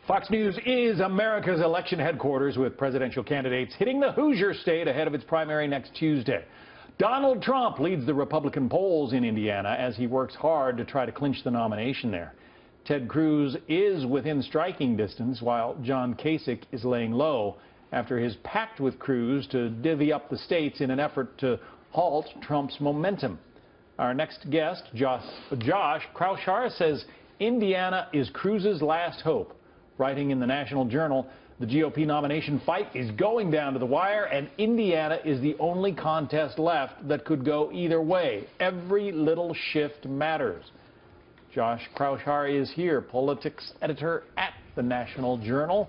Fox News is America's election headquarters, with presidential candidates hitting the Hoosier state ahead of its primary next Tuesday. Donald Trump leads the Republican polls in Indiana as he works hard to try to clinch the nomination there. Ted Cruz is within striking distance, while John Kasich is laying low after his pact with Cruz to divvy up the states in an effort to halt Trump's momentum. Our next guest, Josh Kraushaar, says Indiana is Cruz's last hope. Writing in the National Journal, the GOP nomination fight is going down to the wire, and Indiana is the only contest left that could go either way. Every little shift matters. Josh Kraushaar is here, politics editor at the National Journal.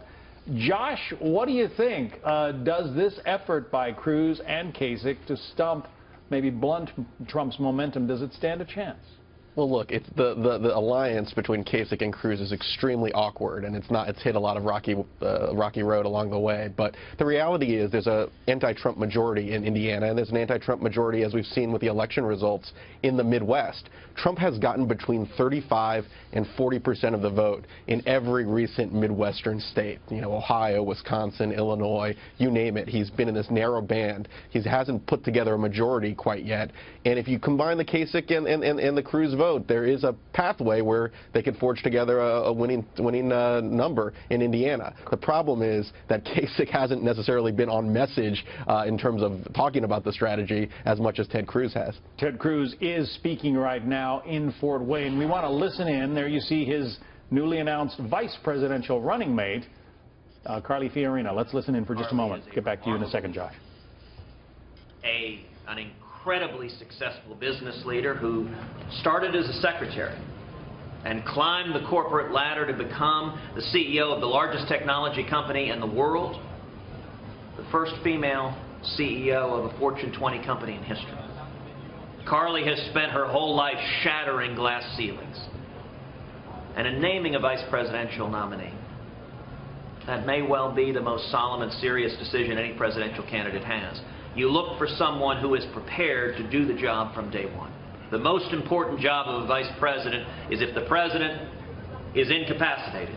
Josh, what do you think? Does this effort by Cruz and Kasich to stump, maybe blunt Trump's momentum, does it stand a chance? Well, look, it's the alliance between Kasich and Cruz is extremely awkward, and it's hit a lot of rocky road along the way. But the reality is there's an anti-Trump majority in Indiana, and there's an anti-Trump majority, as we've seen with the election results, in the Midwest. Trump has gotten between 35 and 40% of the vote in every recent Midwestern state. You know, Ohio, Wisconsin, Illinois, you name it. He's been in this narrow band. He hasn't put together a majority quite yet. And if you combine the Kasich and the Cruz vote, there is a pathway where they could forge together a winning number in Indiana. The problem is that Kasich hasn't necessarily been on message in terms of talking about the strategy as much as Ted Cruz has. Ted Cruz is speaking right now in Fort Wayne. We want to listen in. There you see his newly announced vice presidential running mate, Carly Fiorina. Let's listen in for just a moment. Get back to you in a second, Josh. An incredibly successful business leader who started as a secretary and climbed the corporate ladder to become the CEO of the largest technology company in the world, the first female CEO of a Fortune 20 company in history. Carly has spent her whole life shattering glass ceilings. And in naming a vice presidential nominee, that may well be the most solemn and serious decision any presidential candidate has. You look for someone who is prepared to do the job from day one. The most important job of a vice president is, if the president is incapacitated,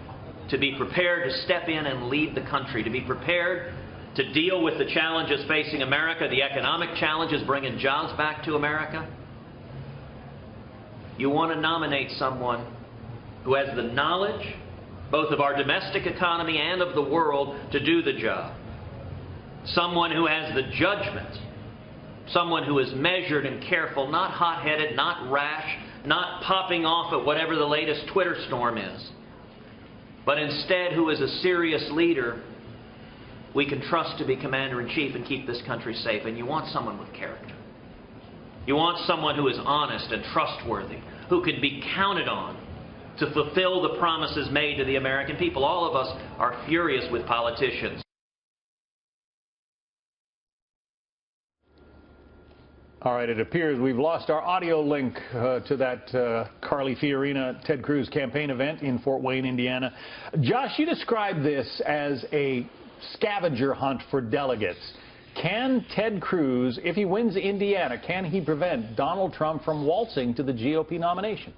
to be prepared to step in and lead the country, to be prepared to deal with the challenges facing America, the economic challenges, bringing jobs back to America. You want to nominate someone who has the knowledge, both of our domestic economy and of the world, to do the job. Someone who has the judgment, someone who is measured and careful, not hot-headed, not rash, not popping off at whatever the latest Twitter storm is, but instead who is a serious leader we can trust to be commander-in-chief and keep this country safe. And you want someone with character. You want someone who is honest and trustworthy, who can be counted on to fulfill the promises made to the American people. All of us are furious with politicians. All right, it appears we've lost our audio link to that Carly Fiorina, Ted Cruz campaign event in Fort Wayne, Indiana. Josh, you described this as a scavenger hunt for delegates. Can Ted Cruz, if he wins Indiana, can he prevent Donald Trump from waltzing to the GOP nomination?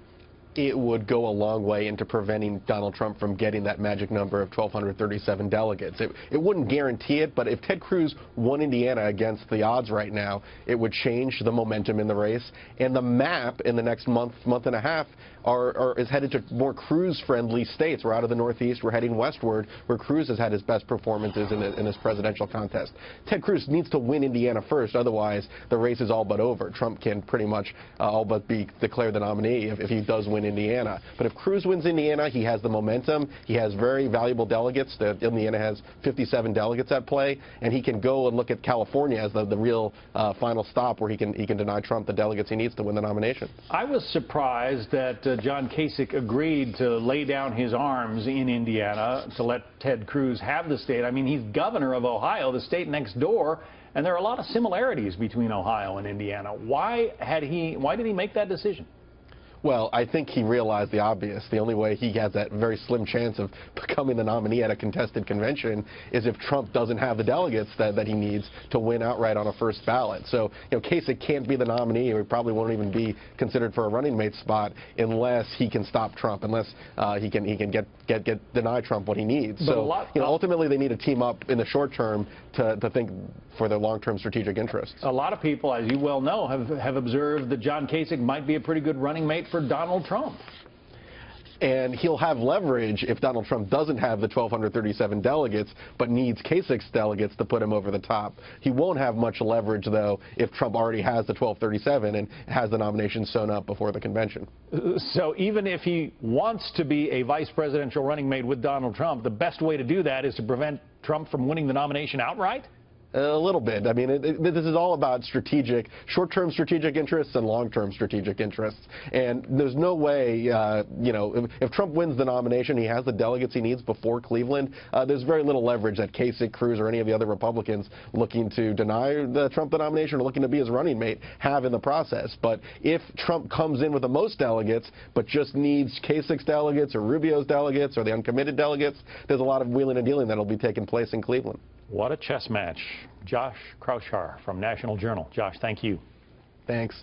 It would go a long way into preventing Donald Trump from getting that magic number of 1,237 delegates. It wouldn't guarantee it, but if Ted Cruz won Indiana against the odds right now, it would change the momentum in the race. And the map in the next month and a half is headed to more Cruz-friendly states. We're out of the Northeast. We're heading westward, where Cruz has had his best performances in this presidential contest. Ted Cruz needs to win Indiana first. Otherwise, the race is all but over. Trump can pretty much all but be declared the nominee if he does win Indiana. But if Cruz wins Indiana, he has the momentum. He has very valuable delegates. Indiana has 57 delegates at play, and he can go and look at California as the real final stop where he can deny Trump the delegates he needs to win the nomination. I was surprised that John Kasich agreed to lay down his arms in Indiana to let Ted Cruz have the state. I mean, he's governor of Ohio, the state next door, and there are a lot of similarities between Ohio and Indiana. Why did he make that decision? Well, I think he realized the obvious. The only way he has that very slim chance of becoming the nominee at a contested convention is if Trump doesn't have the delegates that he needs to win outright on a first ballot. So, Kasich can't be the nominee, or he probably won't even be considered for a running mate spot unless he can stop Trump, unless he can deny Trump what he needs. But so, ultimately they need to team up in the short term to think for their long-term strategic interests. A lot of people, as you well know, have observed that John Kasich might be a pretty good running mate for Donald Trump. And he'll have leverage if Donald Trump doesn't have the 1,237 delegates, but needs Kasich's delegates to put him over the top. He won't have much leverage, though, if Trump already has the 1,237 and has the nomination sewn up before the convention. So even if he wants to be a vice presidential running mate with Donald Trump, the best way to do that is to prevent Trump from winning the nomination outright? A little bit. I mean, this is all about short-term strategic interests and long-term strategic interests. And there's no way, if Trump wins the nomination, he has the delegates he needs before Cleveland. There's very little leverage that Kasich, Cruz, or any of the other Republicans looking to deny Trump the nomination or looking to be his running mate have in the process. But if Trump comes in with the most delegates, but just needs Kasich's delegates or Rubio's delegates or the uncommitted delegates, there's a lot of wheeling and dealing that will be taking place in Cleveland. What a chess match. Josh Kraushaar from National Journal. Josh, thank you. Thanks.